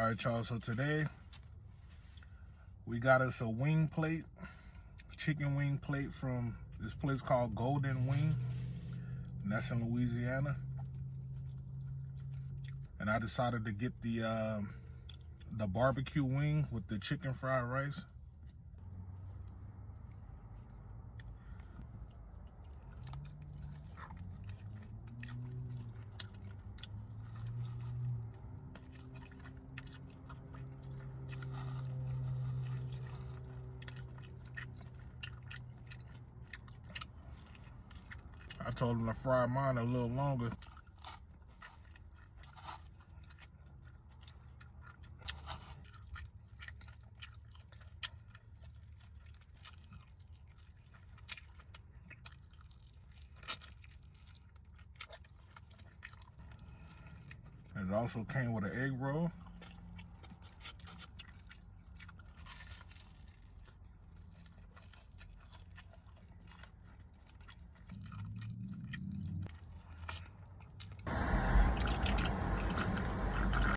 Alright, y'all, so today we got us a wing plate, chicken wing plate from this place called Golden Wing, and that's in Louisiana. And I decided to get the barbecue wing with the chicken fried rice. I told him to fry mine a little longer. And it also came with an egg roll.